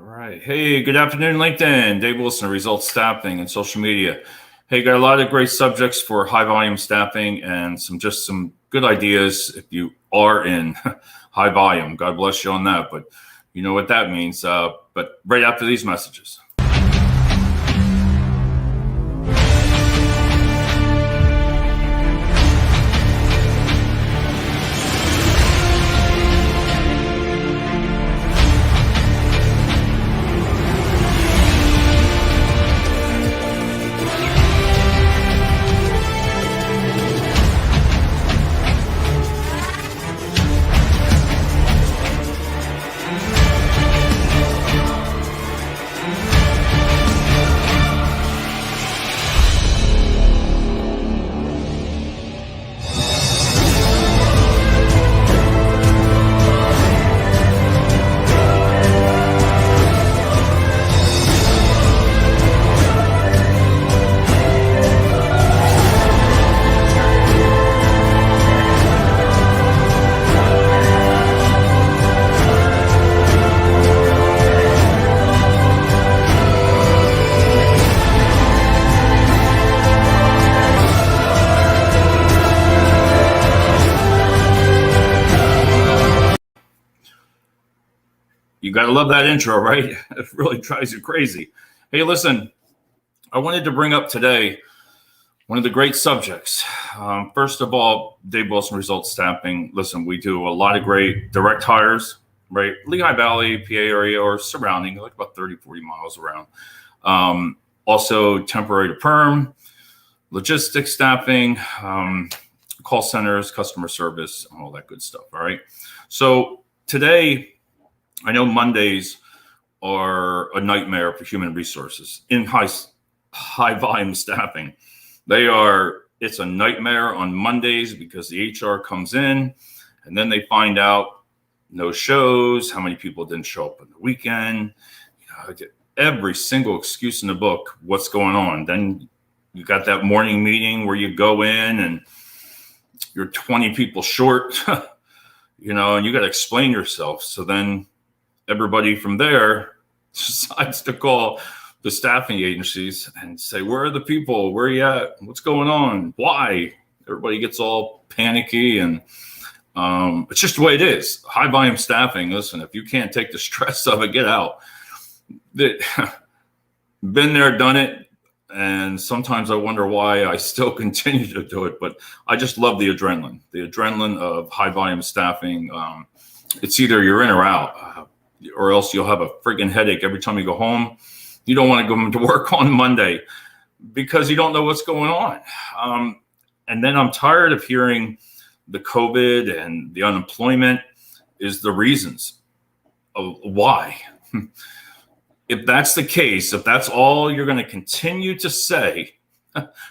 All right. Hey, good afternoon, LinkedIn. Dave Wilson, Results Staffing and Social Media. Hey, got a lot of great subjects for high volume staffing and some good ideas if you are in high volume. God bless you on that, but you know what that means. But right after these messages. You got to love that intro, right? It really drives you crazy. Hey, listen, I wanted to bring up today one of the great subjects. First of all, Dave Wilson Results Staffing. Listen, we do a lot of great direct hires, right? Lehigh Valley, PA area or surrounding, like about 30, 40 miles around. Also temporary to perm, logistics staffing, call centers, customer service, all that good stuff, all right? So today, I know Mondays are a nightmare for human resources in high volume staffing. It's a nightmare on Mondays because the HR comes in and then they find out no shows, how many people didn't show up on the weekend. I get every single excuse in the book, what's going on. Then you got that morning meeting where you go in and you're 20 people short, and you got to explain yourself. So then everybody from there decides to call the staffing agencies and say, where are the people? Where are you at? What's going on? Why? Everybody gets all panicky, and it's just the way it is. High volume staffing, listen, if you can't take the stress of it, get out. Been there, done it, and sometimes I wonder why I still continue to do it, but I just love the adrenaline of high volume staffing. It's either you're in or out. Or else you'll have a friggin' headache every time you go home. You don't want to go to work on Monday because you don't know what's going on. And then I'm tired of hearing the COVID and the unemployment is the reasons of why. If that's the case, if that's all you're going to continue to say,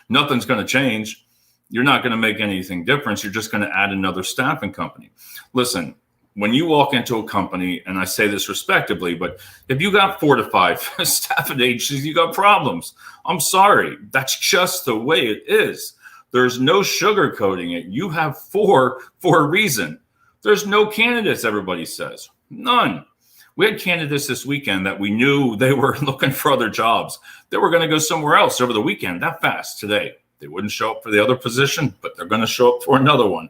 nothing's going to change. You're not going to make anything difference. You're just going to add another staffing company. Listen, when you walk into a company, and I say this respectively, but if you got 4 to 5 staffing agencies, you got problems. I'm sorry. That's just the way it is. There's no sugarcoating it. You have 4 for a reason. There's no candidates, everybody says. None. We had candidates this weekend that we knew they were looking for other jobs. They were going to go somewhere else over the weekend that fast today. They wouldn't show up for the other position, but they're going to show up for another one.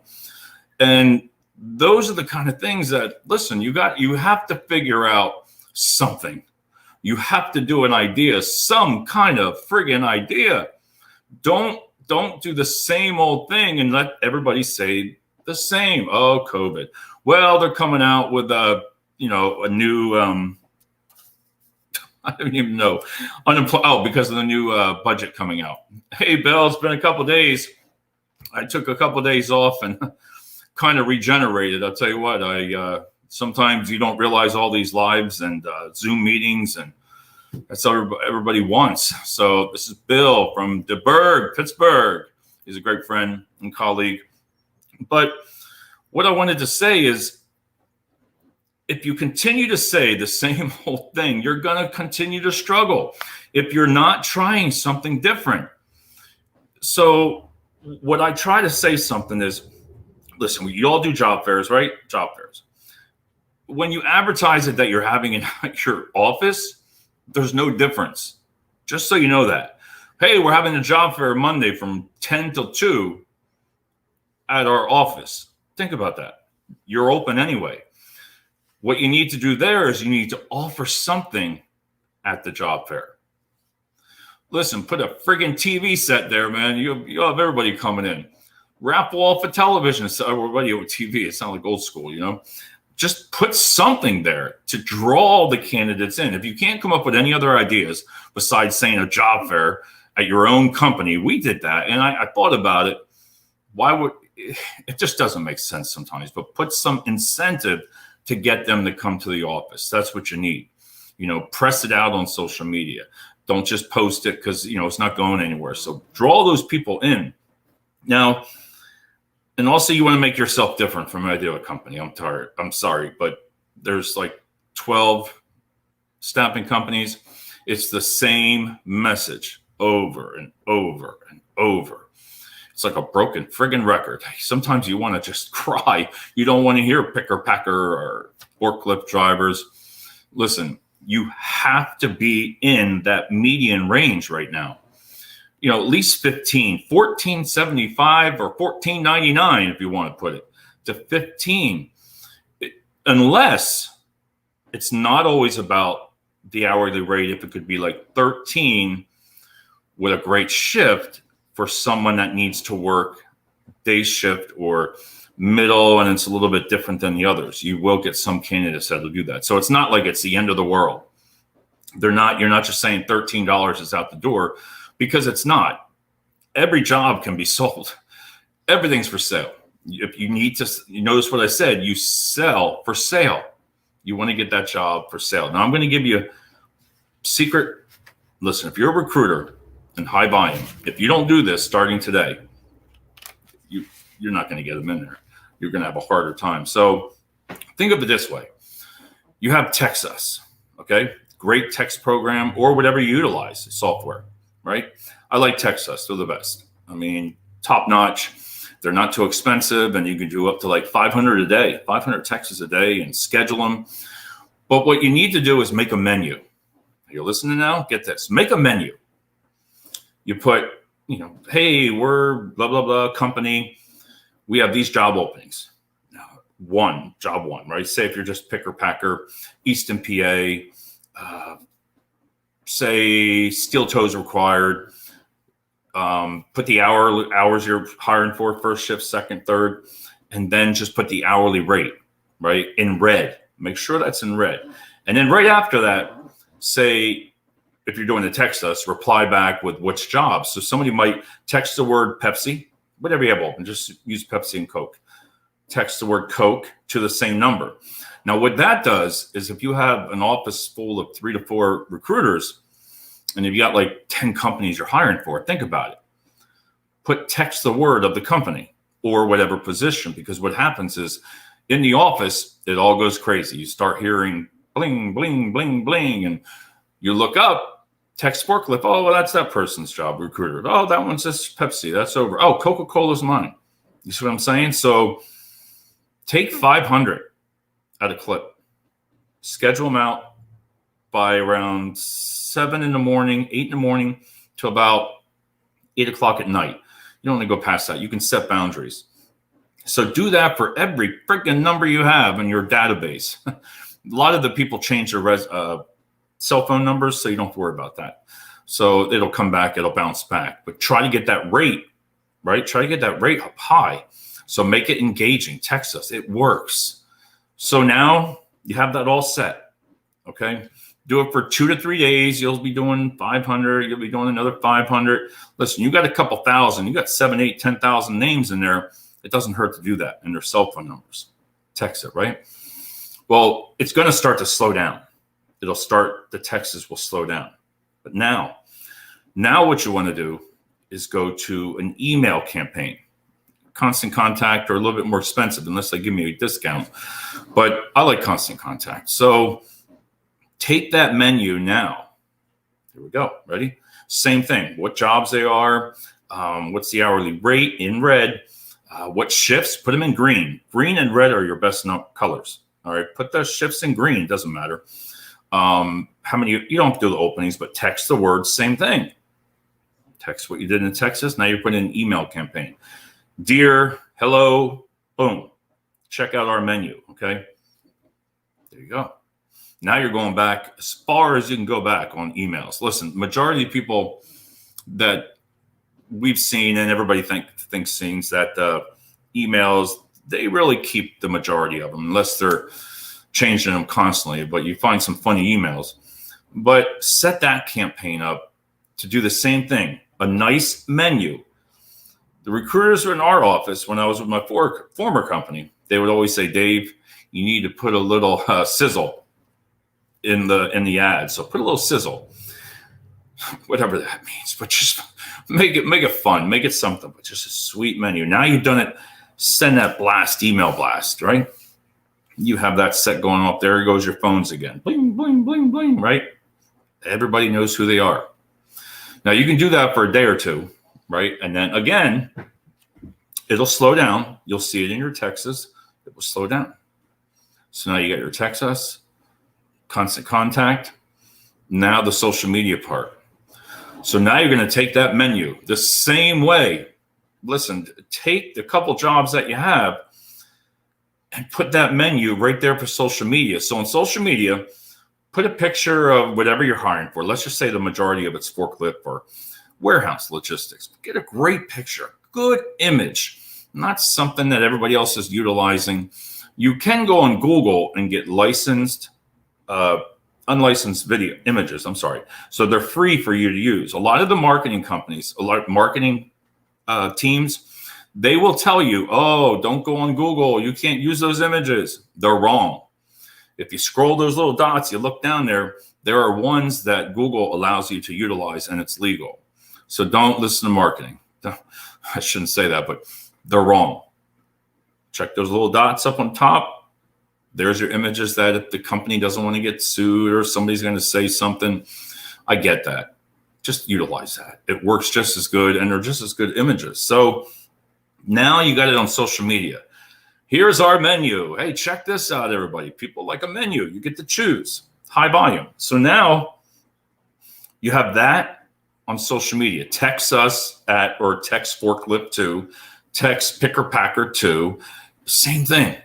And those are the kind of things that, listen, you have to figure out something. You have to do an idea, some kind of friggin' idea. Don't do the same old thing and let everybody say the same. Oh, COVID. Well, they're coming out with a new, I don't even know, because of the new budget coming out. Hey, Bill, it's been a couple of days. I took a couple of days off and kind of regenerated. I'll tell you what, sometimes you don't realize all these lives and Zoom meetings, and that's what everybody wants. So this is Bill from DeBerg, Pittsburgh. He's a great friend and colleague. But what I wanted to say is, if you continue to say the same old thing, you're going to continue to struggle if you're not trying something different. So what I try to say something is, listen, you all do job fairs, right? Job fairs. when you advertise it that you're having in your office, there's no difference. Just so you know that. Hey, we're having a job fair Monday from 10 till 2 at our office. Think about that. You're open anyway. What you need to do there is you need to offer something at the job fair. Listen, put a friggin' TV set there, man. You have everybody coming in. Raffle off a television set or radio TV. It sounds like old school, you know. Just put something there to draw the candidates in. If you can't come up with any other ideas besides saying a job fair at your own company, we did that. And I thought about it. Why would it just doesn't make sense sometimes, but put some incentive to get them to come to the office. That's what you need. You know, press it out on social media. Don't just post it because, you know, it's not going anywhere. So draw those people in. Now, and also you want to make yourself different from any other company. I'm sorry, but there's like 12 stamping companies. It's the same message over and over and over. It's like a broken friggin' record. Sometimes you want to just cry. You don't want to hear picker packer or forklift drivers. Listen, you have to be in that median range right now. You know, at least 15, 14.75 or 14.99 if you want to put it to 15. Unless it's not always about the hourly rate. If it could be like 13 with a great shift for someone that needs to work day shift or middle, and it's a little bit different than the others. You will get some candidates that will do that. So it's not like it's the end of the world. You're not just saying $13 is out the door, because it's not. Every job can be sold. Everything's for sale. If you need to, you notice what I said, you sell for sale. You want to get that job for sale. Now I'm going to give you a secret. Listen, if you're a recruiter in high volume, if you don't do this starting today, you're not going to get them in there. You're going to have a harder time. So think of it this way. You have Text Us, okay? Great text program or whatever you utilize, software, right? I like Text Us. They're the best. I mean, top notch. They're not too expensive, and you can do up to like 500 a day, 500 texts a day, and schedule them. But what you need to do is make a menu. You're listening now? Get this. Make a menu. You put, you know, hey, we're blah, blah, blah company. We have these job openings. Job one, right? Say if you're just picker packer, Easton, PA, say steel toes required. Put the hours you're hiring for, first shift, second, third, and then just put the hourly rate, right, in red. Make sure that's in red. And then right after that, say, if you're doing the text us, reply back with which job. So somebody might text the word Pepsi, whatever you have open, just use Pepsi and Coke. Text the word Coke to the same number. Now, what that does is if you have an office full of 3 to 4 recruiters, and if you got like 10 companies you're hiring for, think about it. Text the word of the company or whatever position, because what happens is in the office, it all goes crazy. You start hearing bling, bling, bling, bling, and you look up, text forklift. Oh, well, that's that person's job, recruiter. Oh, that one's just Pepsi. That's over. Oh, Coca-Cola's mine. You see what I'm saying? So take 500 at a clip. Schedule them out by around 7 in the morning, 8 in the morning to about 8 o'clock at night. You don't want to go past that. You can set boundaries. So do that for every freaking number you have in your database. A lot of the people change their cell phone numbers, so you don't have to worry about that. So it'll come back, it'll bounce back. But try to get that rate, right? Try to get that rate up high. So make it engaging. Text us. It works. So now you have that all set, okay? Do it for 2 to 3 days. You'll be doing 500. You'll be doing another 500. Listen, you got a couple thousand. You got 7, 8, 10,000 names in there. It doesn't hurt to do that in their cell phone numbers. Text it, right? Well, it's going to start to slow down. The texts will slow down. But now what you want to do is go to an email campaign. Constant Contact are a little bit more expensive unless they give me a discount. But I like Constant Contact. So take that menu now. Here we go. Ready? Same thing. What jobs they are. What's the hourly rate in red. What shifts? Put them in green. Green and red are your best colors. All right. Put the shifts in green. Doesn't matter. How many, you don't have to do the openings, but text the words, same thing. Text what you did in Texas. Now you're putting an email campaign. Dear, hello, boom. Check out our menu. Okay. There you go. Now you're going back as far as you can go back on emails. Listen, majority of people that we've seen, and everybody thinks things that emails, they really keep the majority of them unless they're changing them constantly. But you find some funny emails. But set that campaign up to do the same thing. A nice menu. The recruiters in our office, when I was with my former company, they would always say, Dave, you need to put a little sizzle in the ad. So put a little sizzle, whatever that means, but just make it fun, make it something, but just a sweet menu. Now you've done it. Send that email blast, right? You have that set going off. There goes your phones again. Bling, bling, bling, bling, right? Everybody knows who they are. Now you can do that for a day or two, right? And then again, it'll slow down. You'll see it in your texts. It will slow down. So now you got your Texas, constant contact. Now the social media part. So now you're going to take that menu the same way. Listen, take the couple jobs that you have and put that menu right there for social media. So on social media, put a picture of whatever you're hiring for. Let's just say the majority of it's forklift or warehouse logistics. Get a great picture, good image, not something that everybody else is utilizing. You can go on Google and get unlicensed video images. I'm sorry. So they're free for you to use. A lot of the marketing companies, a lot of marketing teams, they will tell you, oh, don't go on Google. You can't use those images. They're wrong. If you scroll those little dots, you look down there, there are ones that Google allows you to utilize and it's legal. So don't listen to marketing. I shouldn't say that, but they're wrong. Check those little dots up on top. There's your images that if the company doesn't want to get sued or somebody's going to say something, I get that. Just utilize that. It works just as good and they're just as good images. So now you got it on social media. Here's our menu. Hey, check this out, everybody. People like a menu. You get to choose. High volume. So now you have that on social media. Text us or text Forklift 2, text Picker Packer 2. Same thing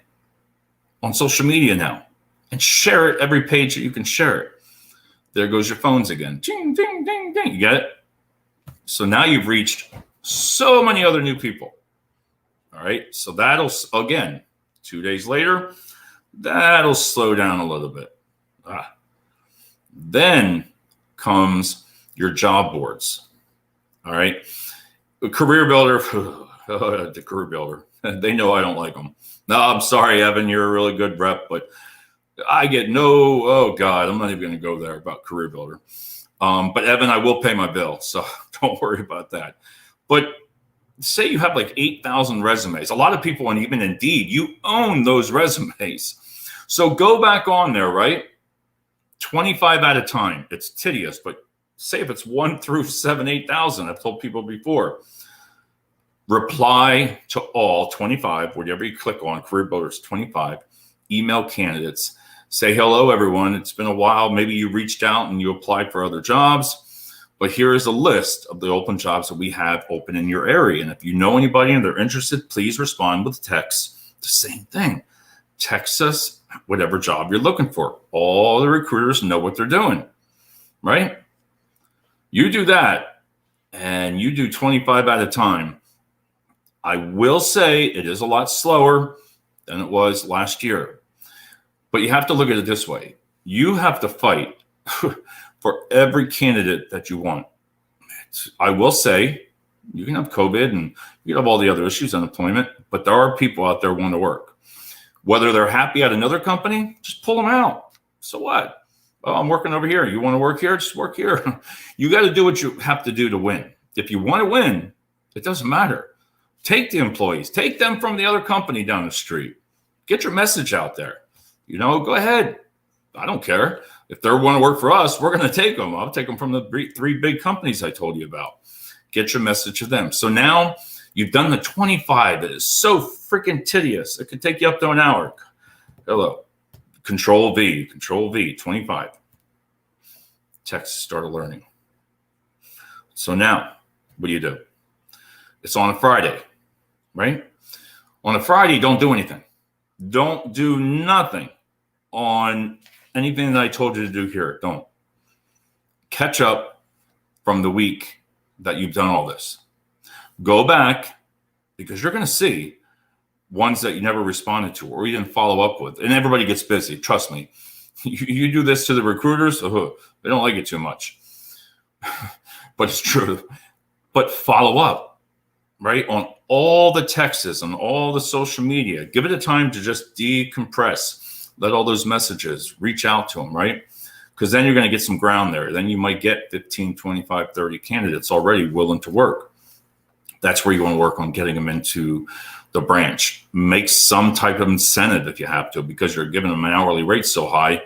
on social media now. And share it every page that you can share it. There goes your phones again. Ding, ding, ding, ding. You get it? So now you've reached so many other new people. All right. So that'll, again, 2 days later, that'll slow down a little bit. Then comes your job boards. All right. The Career Builder, the Career Builder, they know I don't like them. No, I'm sorry, Evan, you're a really good rep, but I get oh God, I'm not even going to go there about Career Builder. But Evan, I will pay my bill, so don't worry about that. But say you have like 8,000 resumes. A lot of people, and even Indeed, you own those resumes. So go back on there, right? 25 at a time. It's tedious, but say if it's 1 through 7, 8,000, I've told people before, reply to all 25, whatever you click on, Career Builders 25, email candidates, say, hello, everyone. It's been a while. Maybe you reached out and you applied for other jobs, but here is a list of the open jobs that we have open in your area. And if you know anybody and they're interested, please respond with text. The same thing. Text us whatever job you're looking for. All the recruiters know what they're doing, right? You do that and you do 25 at a time. I will say it is a lot slower than it was last year, but you have to look at it this way. You have to fight for every candidate that you want. I will say you can have COVID and you can have all the other issues, unemployment, but there are people out there who want to work. Whether they're happy at another company, just pull them out. So what? Oh, I'm working over here. You want to work here? Just work here. You got to do what you have to do to win. If you want to win, it doesn't matter. Take the employees. Take them from the other company down the street. Get your message out there. Go ahead. I don't care. If they want to work for us, we're going to take them. I'll take them from the 3 big companies I told you about. Get your message to them. So now you've done the 25. It is so freaking tedious. It could take you up to an hour. Hello. Control V, 25. Text started learning. So now, what do? It's on a Friday, right? On a Friday, don't do anything. Don't do nothing on anything that I told you to do here. Don't. Catch up from the week that you've done all this. Go back, because you're going to see ones that you never responded to or you didn't follow up with. And everybody gets busy. Trust me. You do this to the recruiters, they don't like it too much. But it's true. But follow up, right? On all the texts, on all the social media. Give it a time to just decompress. Let all those messages reach out to them, right? Because then you're going to get some ground there. Then you might get 15, 25, 30 candidates already willing to work. That's where you want to work on getting them into the branch. Make some type of incentive if you have to, because you're giving them an hourly rate so high.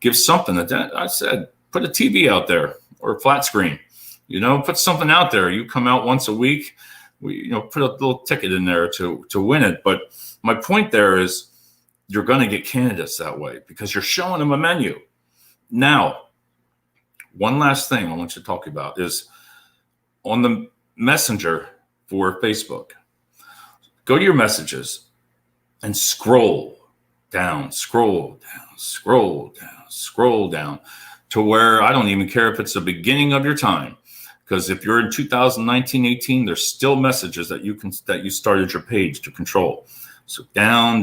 Give something that I said, put a TV out there or a flat screen, put something out there. You come out once a week, put a little ticket in there to win it. But my point there is you're going to get candidates that way because you're showing them a menu. Now, one last thing I want you to talk about is on the Messenger for Facebook. Go to your messages and scroll down to where I don't even care if it's the beginning of your time. Because if you're in 2019, 18, there's still messages that you started your page to control. So down.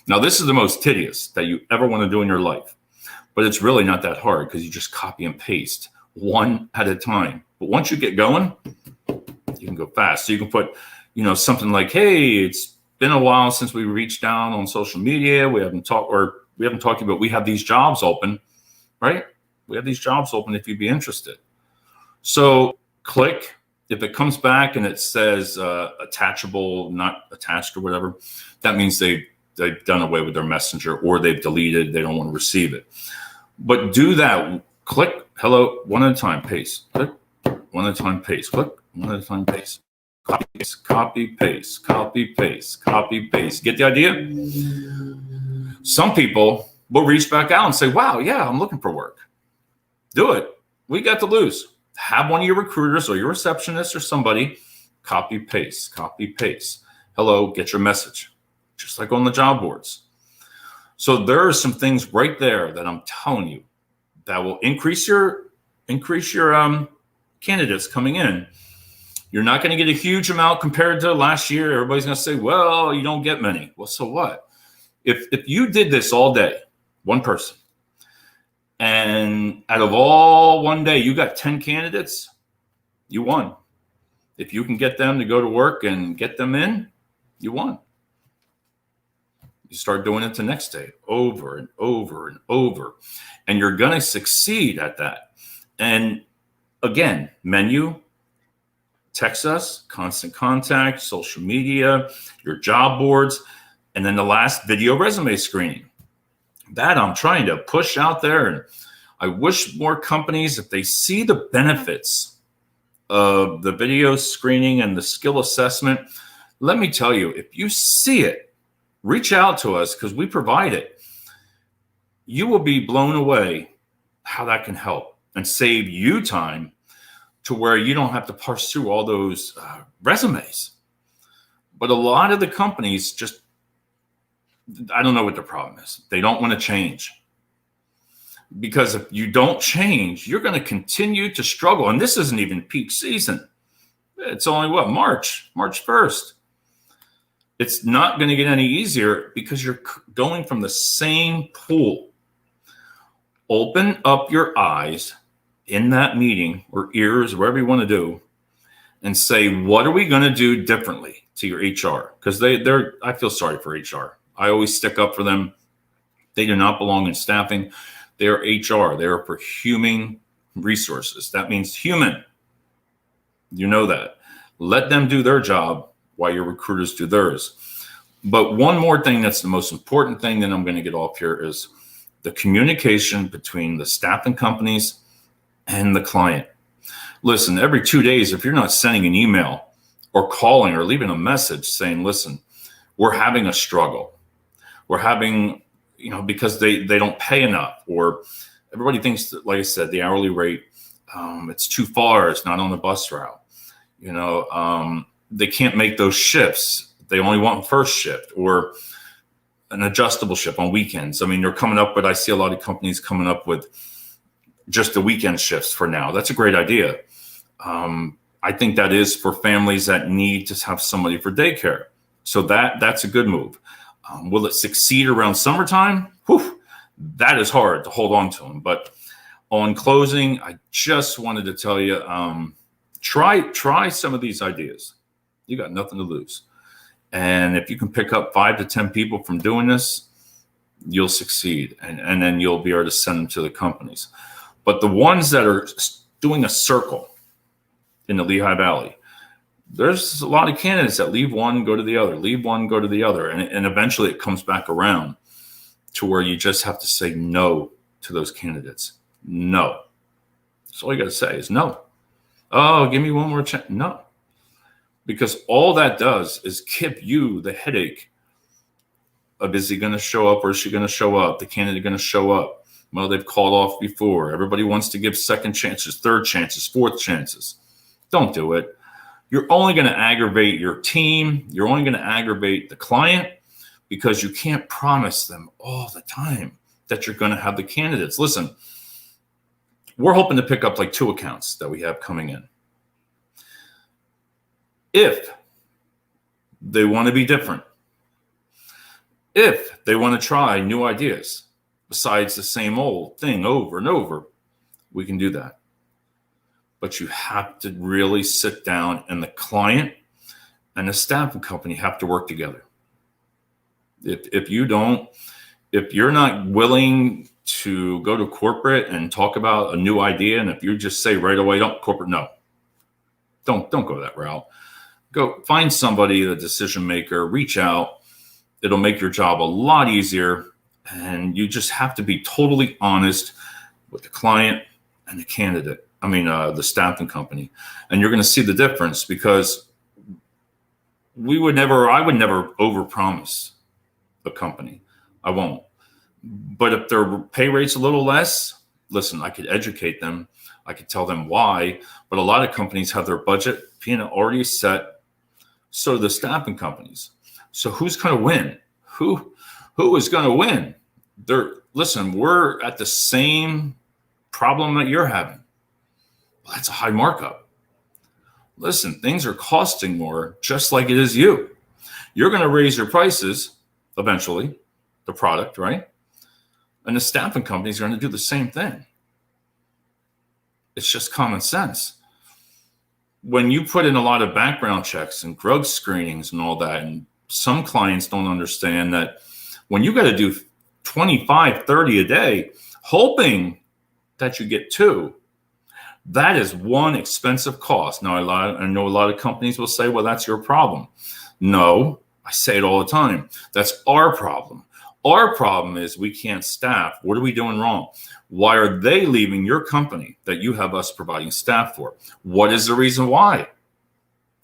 Now, this is the most tedious that you ever want to do in your life. But it's really not that hard because you just copy and paste one at a time. But once you get going, you can go fast. So you can put, something like, hey, it's been a while since we reached down on social media. We haven't talked about, we have these jobs open, right? We have these jobs open if you'd be interested. So click. If it comes back and it says attachable, not attached or whatever, that means they've done away with their messenger or they've deleted. They don't want to receive it. But do that. Click hello one at a time, paste. Click one at a time, paste. Click one at a time, paste. Copy, paste. Get the idea? Some people will reach back out and say, wow, yeah, I'm looking for work. Do it. We got to lose. Have one of your recruiters or your receptionist or somebody copy, paste. Hello, get your message. Just like on the job boards. So there are some things right there that I'm telling you that will increase your candidates coming in. You're not going to get a huge amount compared to last year. Everybody's going to say, well, you don't get many. Well, so what? If you did this all day, one person, and out of all one day, you got 10 candidates, you won. If you can get them to go to work and get them in, you won. You start doing it the next day over and over and over, and you're going to succeed at that. And again, menu, text us, constant contact, social media, your job boards, and then the last video resume screening. That I'm trying to push out there. And I wish more companies, if they see the benefits of the video screening and the skill assessment, let me tell you, if you see it, reach out to us because we provide it. You will be blown away how that can help and save you time to where you don't have to parse through all those resumes. But a lot of the companies just, I don't know what the problem is. They don't want to change. Because if you don't change, you're going to continue to struggle. And this isn't even peak season. It's only March 1st. It's not going to get any easier because you're going from the same pool. Open up your eyes in that meeting or ears, wherever you want to do, and say, what are we going to do differently to your HR? Because I feel sorry for HR. I always stick up for them. They do not belong in staffing. They're HR. They're for human resources. That means human. You know that. Let them do their job while your recruiters do theirs. But one more thing that's the most important thing that I'm going to get off here is the communication between the staffing companies and the client. Listen, every 2 days, if you're not sending an email or calling or leaving a message saying, listen, we're having a struggle. We're having because they don't pay enough, or everybody thinks that, like I said, the hourly rate, it's too far. It's not on the bus route. They can't make those shifts. They only want first shift or an adjustable shift on weekends. I mean, they're coming up with, I see a lot of companies coming up with just the weekend shifts for now. That's a great idea. I think that is for families that need to have somebody for daycare. So that's a good move. Will it succeed around summertime? Whew, that is hard to hold on to them. But on closing, I just wanted to tell you, try some of these ideas. You got nothing to lose. And if you can pick up 5 to 10 people from doing this, you'll succeed. And then you'll be able to send them to the companies. But the ones that are doing a circle in the Lehigh Valley, there's a lot of candidates that leave one, go to the other, leave one, go to the other. And eventually it comes back around to where you just have to say no to those candidates. No. That's all you got to say is no. Oh, give me one more chance. No. Because all that does is give you the headache of, is he going to show up or is she going to show up? The candidate going to show up? Well, they've called off before. Everybody wants to give second chances, third chances, fourth chances. Don't do it. You're only going to aggravate your team. You're only going to aggravate the client because you can't promise them all the time that you're going to have the candidates. Listen, we're hoping to pick up like 2 accounts that we have coming in. If they want to be different, if they want to try new ideas besides the same old thing over and over, we can do that. But you have to really sit down, and the client and the staffing company have to work together. If you're not willing to go to corporate and talk about a new idea, and if you just say right away, don't go that route. Go find somebody, the decision maker, reach out. It'll make your job a lot easier. And you just have to be totally honest with the client and the candidate. The staffing company. And you're going to see the difference, because I would never overpromise a company. I won't. But if their pay rate's a little less, listen, I could educate them. I could tell them why. But a lot of companies have their budget already set. So do the staffing companies. So who's going to win? Who is going to win? Listen, we're at the same problem that you're having. Well, that's a high markup. Listen, things are costing more, just like it is you. You're going to raise your prices eventually, the product, right? And the staffing companies are going to do the same thing. It's just common sense. When you put in a lot of background checks and drug screenings and all that, and some clients don't understand that when you got to do 25, 30 a day, hoping that you get 2, that is one expensive cost. Now, I know a lot of companies will say, well, that's your problem. No, I say it all the time. That's our problem. Our problem is we can't staff. What are we doing wrong? Why are they leaving your company that you have us providing staff for? What is the reason why?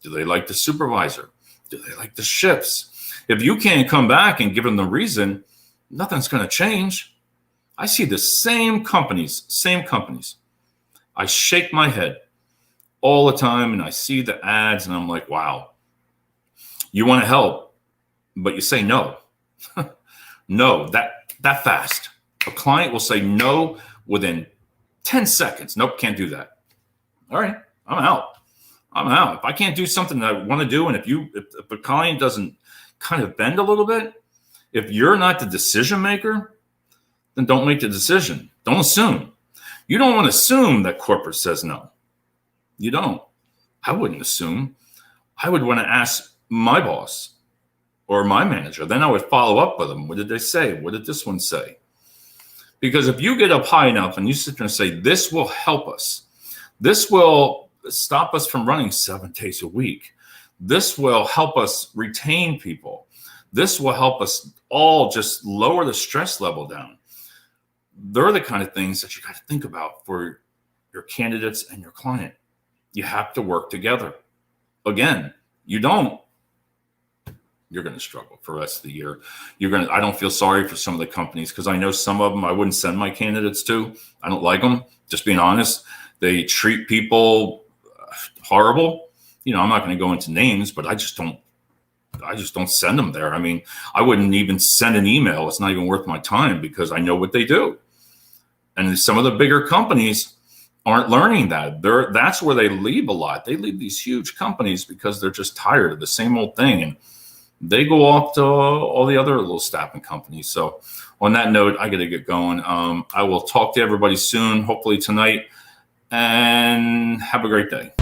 Do they like the supervisor? Do they like the shifts? If you can't come back and give them the reason, nothing's going to change. I see the same companies. I shake my head all the time, and I see the ads, and I'm like, wow, you want to help, but you say no. No, that fast. A client will say no within 10 seconds. Nope, can't do that. All right, I'm out. If I can't do something that I want to do, and if a client doesn't kind of bend a little bit, if you're not the decision maker, then don't make the decision. Don't assume. You don't want to assume that corporate says no. You don't. I wouldn't assume. I would want to ask my boss or my manager. Then I would follow up with them. What did they say? What did this one say? Because if you get up high enough and you sit there and say, this will help us, this will stop us from running 7 days a week, this will help us retain people, this will help us all just lower the stress level down. They're the kind of things that you got to think about for your candidates and your client. You have to work together. Again, you don't. you're going to struggle for the rest of the year. I don't feel sorry for some of the companies, because I know some of them I wouldn't send my candidates to. I don't like them, just being honest. They treat people horrible. I'm not going to go into names, but I just don't send them there. I mean, I wouldn't even send an email. It's not even worth my time, because I know what they do. And some of the bigger companies aren't learning that. That's where they leave a lot. They leave these huge companies because they're just tired of the same old thing. And they go off to all the other little staffing companies. So on that note, I got to get going. I will talk to everybody soon, hopefully tonight, and have a great day.